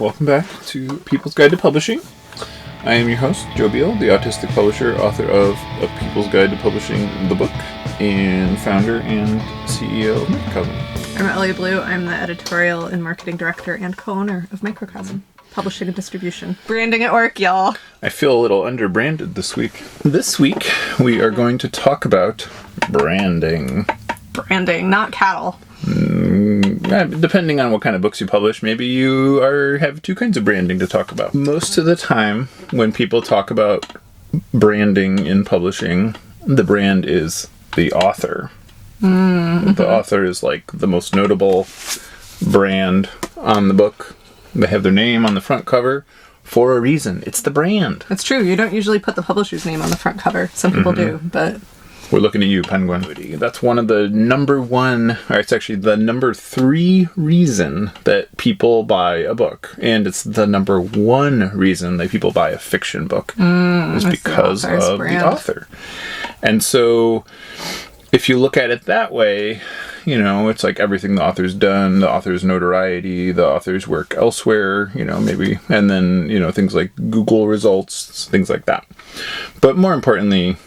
Welcome back to People's Guide to Publishing. I am your host, Joe Beal, the autistic publisher, author of A People's Guide to Publishing, the book, and founder and CEO of Microcosm. I'm Ellie Blue. I'm the editorial and marketing director and co-owner of Microcosm, publishing and distribution. Branding at work, y'all. I feel a little under-branded this week. This week, we are going to talk about branding. Branding, not cattle. Depending on what kind of books you publish, maybe you have two kinds of branding to talk about. Most of the time, when people talk about branding in publishing, the brand is the author. Mm-hmm. The author is like the most notable brand on the book. They have their name on the front cover for a reason. It's the brand. It's true. You don't usually put the publisher's name on the front cover. Some people do, but... We're looking at you, Penguin. That's one of the it's actually the number 3 reason that people buy a book. And it's the number 1 reason that people buy a fiction book is because of the author. And so if you look at it that way, it's like everything the author's done, the author's notoriety, the author's work elsewhere, maybe, and then, things like Google results, things like that. But more importantly,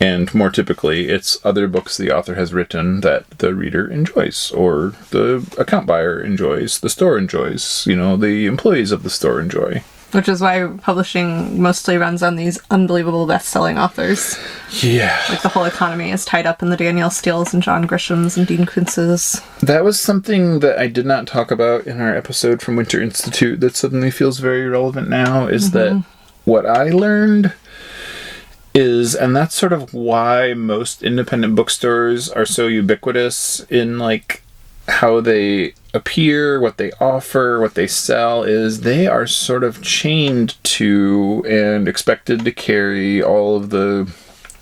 and more typically, it's other books the author has written that the reader enjoys, or the account buyer enjoys, the store enjoys, the employees of the store enjoy. Which is why publishing mostly runs on these unbelievable best-selling authors. Yeah. Like the whole economy is tied up in the Danielle Steeles and John Grishams and Dean Kuntzes. That was something that I did not talk about in our episode from Winter Institute that suddenly feels very relevant now, is that what I learned is, and that's sort of why most independent bookstores are so ubiquitous in like how they appear, what they offer, what they sell, is they are sort of chained to and expected to carry all of the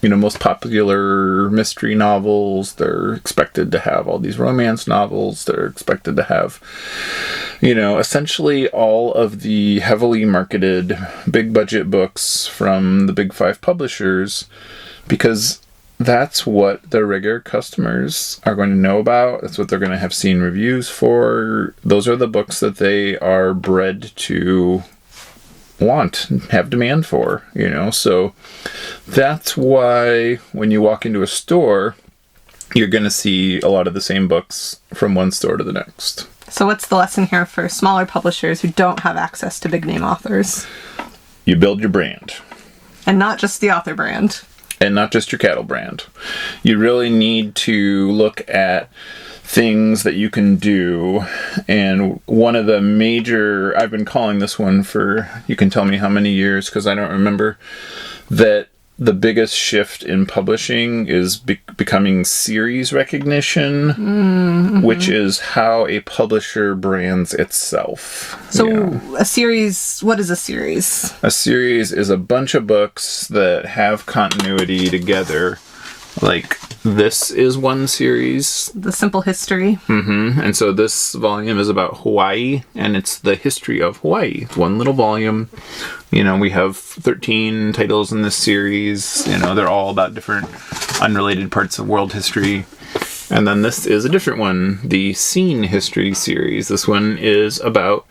most popular mystery novels. They're expected to have all these romance novels. They're expected to have essentially all of the heavily marketed big budget books from the big 5 publishers, because that's what their regular customers are going to know about. That's what they're going to have seen reviews for. Those are the books that they are bred to want, have demand for, So that's why when you walk into a store, you're going to see a lot of the same books from one store to the next. So what's the lesson here for smaller publishers who don't have access to big name authors? You build your brand. And not just the author brand. And not just your cattle brand. You really need to look at things that you can do. And one of the major, I've been calling this one for, you can tell me how many years, because I don't remember, that the biggest shift in publishing is becoming series recognition, which is how a publisher brands itself. So a series, what is a series? A series is a bunch of books that have continuity together. Like, this is one series. The Simple History. And so this volume is about Hawaii, and it's the history of Hawaii. It's one little volume. We have 13 titles in this series. They're all about different unrelated parts of world history. And then this is a different one, the Scene History series. This one is about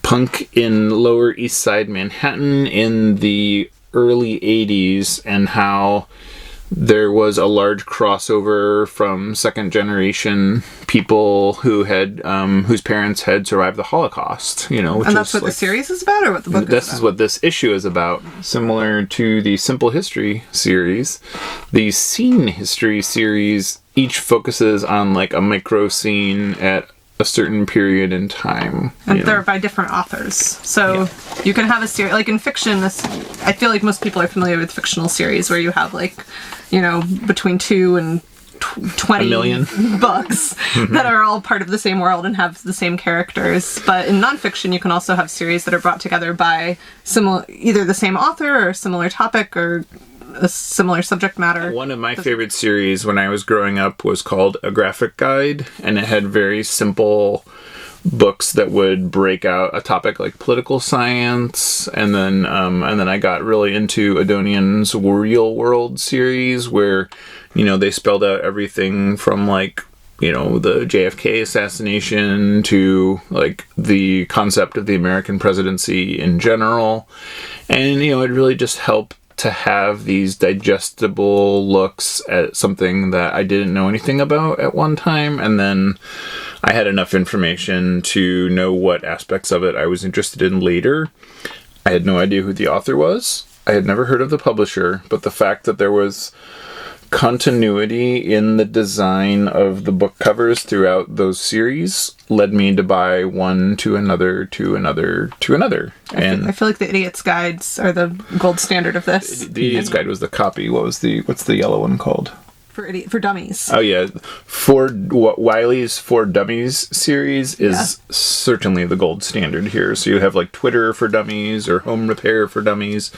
punk in Lower East Side Manhattan in the early 80s, and how there was a large crossover from second generation people who had whose parents had survived the Holocaust, which and that's what the series is about, or what the book is about? This is what this issue is about. Similar to the Simple History series, the Scene History series each focuses on like a micro scene at a certain period in time. And they're by different authors. So you can have a series, like in fiction, I feel like most people are familiar with fictional series where you have like, between 2 and 20 million books that are all part of the same world and have the same characters. But in nonfiction, you can also have series that are brought together by either the same author or similar topic or a similar subject matter. One of my favorite series when I was growing up was called A Graphic Guide, and it had very simple books that would break out a topic like political science, and then I got really into Adonian's Real World series, where they spelled out everything from like the JFK assassination to like the concept of the American presidency in general. And, it really just helped to have these digestible looks at something that I didn't know anything about at one time. And then I had enough information to know what aspects of it I was interested in later. I had no idea who the author was. I had never heard of the publisher, but the fact that there was continuity in the design of the book covers throughout those series led me to buy one to another to another to another. And I feel like the Idiot's Guides are the gold standard of this. The Idiot's Guide was the copy. What's the yellow one called? For Dummies. Oh yeah, Wiley's For Dummies series is certainly the gold standard here. So you have like Twitter for Dummies or Home Repair for Dummies.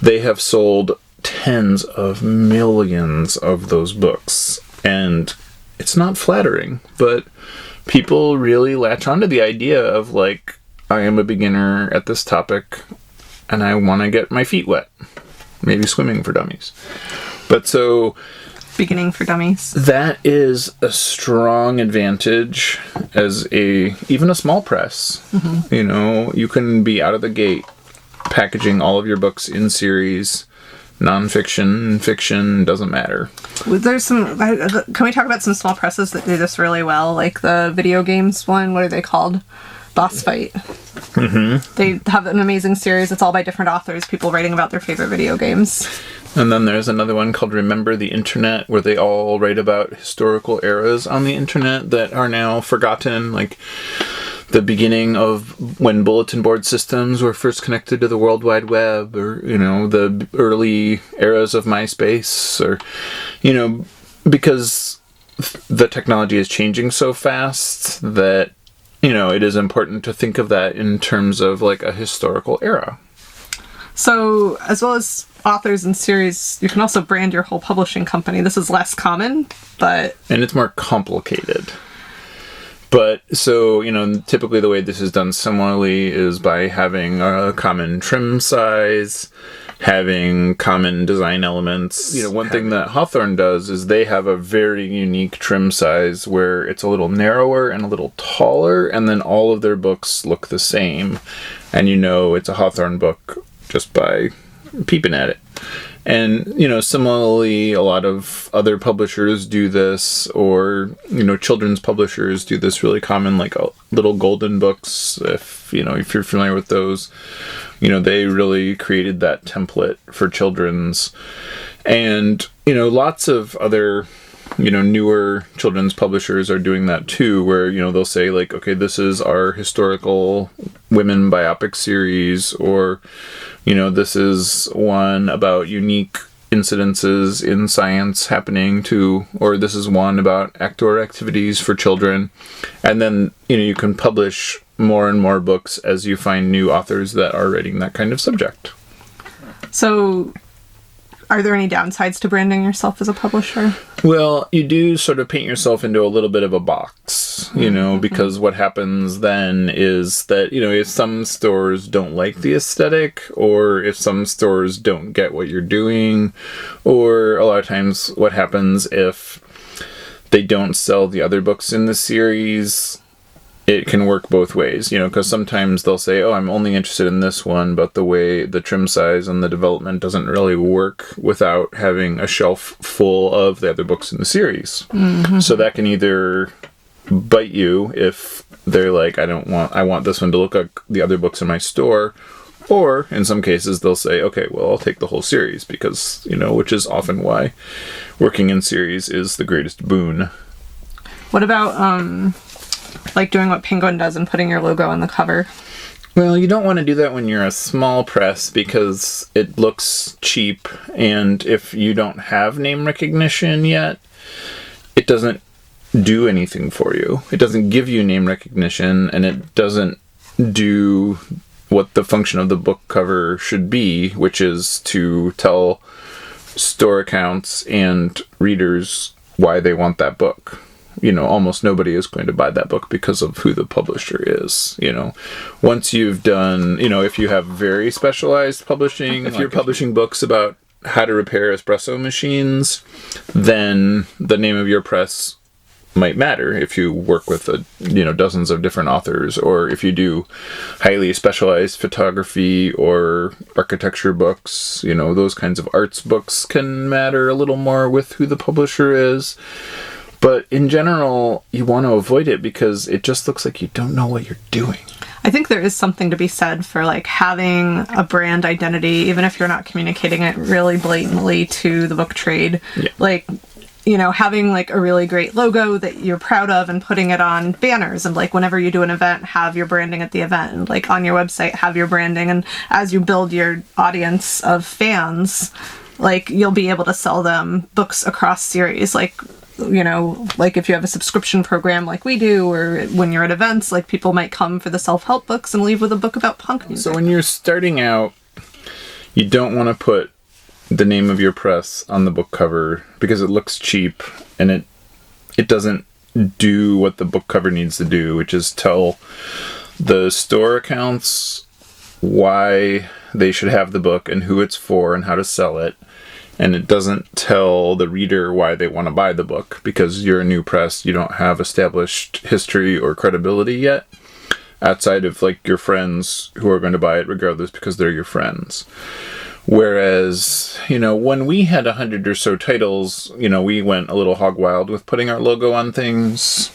They have sold tens of millions of those books, and it's not flattering, but people really latch onto the idea of like, I am a beginner at this topic and I want to get my feet wet, maybe swimming for dummies. But so beginning for dummies, that is a strong advantage as even a small press. You can be out of the gate packaging all of your books in series. Non-fiction, fiction, doesn't matter. There's some. Can we talk about some small presses that do this really well? Like the video games one. What are they called? Boss Fight. Mm-hmm. They have an amazing series. It's all by different authors, people writing about their favorite video games. And then there's another one called Remember the Internet, where they all write about historical eras on the internet that are now forgotten, like the beginning of when bulletin board systems were first connected to the World Wide Web, or, the early eras of MySpace, or, because the technology is changing so fast that, it is important to think of that in terms of like a historical era. So, as well as authors and series, you can also brand your whole publishing company. This is less common, but... And it's more complicated. But, so, typically the way this is done similarly is by having a common trim size, having common design elements. One thing that Hawthorne does is they have a very unique trim size where it's a little narrower and a little taller, and then all of their books look the same. And it's a Hawthorne book just by peeping at it. And, similarly, a lot of other publishers do this, or, children's publishers do this really common, like little golden books, if you're familiar with those. They really created that template for children's. And, lots of other, newer children's publishers are doing that too, where, they'll say, like, okay, this is our historical women biopic series, or, this is one about unique incidences in science happening to, or this is one about outdoor activities for children. And then, you can publish more and more books as you find new authors that are writing that kind of subject. So, are there any downsides to branding yourself as a publisher? Well, you do sort of paint yourself into a little bit of a box, because what happens then is that, if some stores don't like the aesthetic, or if some stores don't get what you're doing, or a lot of times what happens if they don't sell the other books in the series, it can work both ways, because sometimes they'll say, oh, I'm only interested in this one, but the way the trim size and the development doesn't really work without having a shelf full of the other books in the series. Mm-hmm. So that can either bite you if they're like, I want this one to look like the other books in my store, or in some cases they'll say, okay, well, I'll take the whole series, because, which is often why working in series is the greatest boon. What about, like doing what Penguin does and putting your logo on the cover? Well, you don't want to do that when you're a small press, because it looks cheap, and if you don't have name recognition yet, it doesn't do anything for you. It doesn't give you name recognition, and it doesn't do what the function of the book cover should be, which is to tell store accounts and readers why they want that book. Almost nobody is going to buy that book because of who the publisher is. Once you've done, if you have very specialized publishing, if you're publishing books about how to repair espresso machines, then the name of your press might matter if you work with dozens of different authors, or if you do highly specialized photography or architecture books. Those kinds of arts books can matter a little more with who the publisher is. But in general, you want to avoid it because it just looks like you don't know what you're doing. I think there is something to be said for like having a brand identity, even if you're not communicating it really blatantly to the book trade. Yeah. Like, having like a really great logo that you're proud of and putting it on banners, and like whenever you do an event, have your branding at the event, and like on your website, have your branding. And as you build your audience of fans, like you'll be able to sell them books across series. Like if you have a subscription program like we do, or when you're at events, like people might come for the self-help books and leave with a book about punk music. So when you're starting out, you don't want to put the name of your press on the book cover because it looks cheap and it doesn't do what the book cover needs to do, which is tell the store accounts why they should have the book and who it's for and how to sell it. And it doesn't tell the reader why they want to buy the book because you're a new press. You don't have established history or credibility yet outside of like your friends who are going to buy it regardless because they're your friends. Whereas, when we had 100 or so titles, we went a little hog wild with putting our logo on things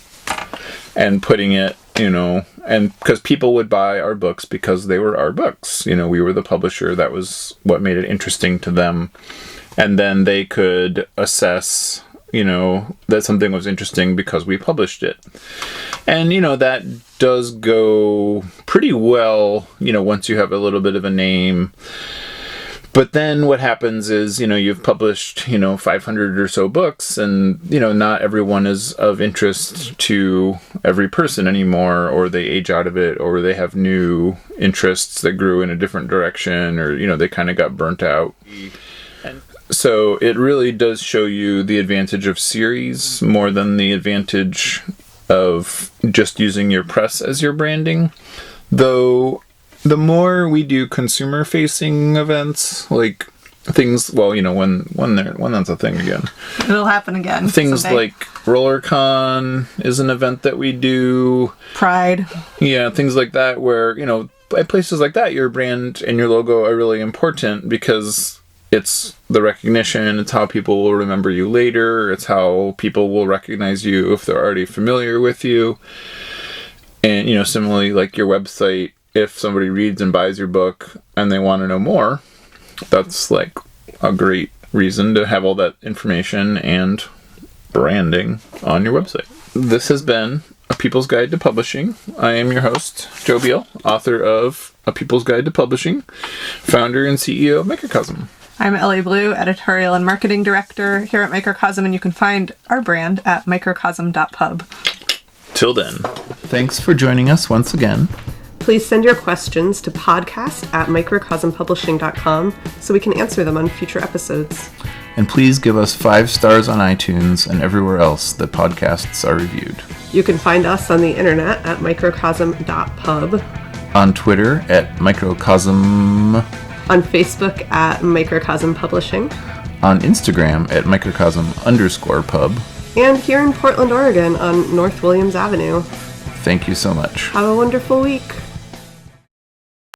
and putting it, and because people would buy our books because they were our books. We were the publisher. That was what made it interesting to them. And then they could assess, that something was interesting because we published it. And, that does go pretty well, once you have a little bit of a name. But then what happens is, you've published, 500 or so books, and, not everyone is of interest to every person anymore, or they age out of it, or they have new interests that grew in a different direction, or, they kind of got burnt out. So it really does show you the advantage of series more than the advantage of just using your press as your branding. Though the more we do consumer-facing events, like things, when that's a thing again. It'll happen again. Things someday. like RollerCon is an event that we do. Pride. Yeah, things like that where, at places like that, your brand and your logo are really important because it's the recognition, it's how people will remember you later, it's how people will recognize you if they're already familiar with you. And, similarly, like your website, if somebody reads and buys your book and they want to know more, that's like a great reason to have all that information and branding on your website. This has been A People's Guide to Publishing. I am your host, Joe Beal, author of A People's Guide to Publishing, founder and CEO of Microcosm. I'm Ellie Blue, editorial and marketing director here at Microcosm, and you can find our brand at microcosm.pub. Till then, thanks for joining us once again. Please send your questions to podcast@microcosmpublishing.com so we can answer them on future episodes. And please give us 5 stars on iTunes and everywhere else that podcasts are reviewed. You can find us on the internet at microcosm.pub, on Twitter at Microcosm, on Facebook at Microcosm Publishing, on Instagram at Microcosm_pub, and here in Portland, Oregon on North Williams Avenue. Thank you so much. Have a wonderful week.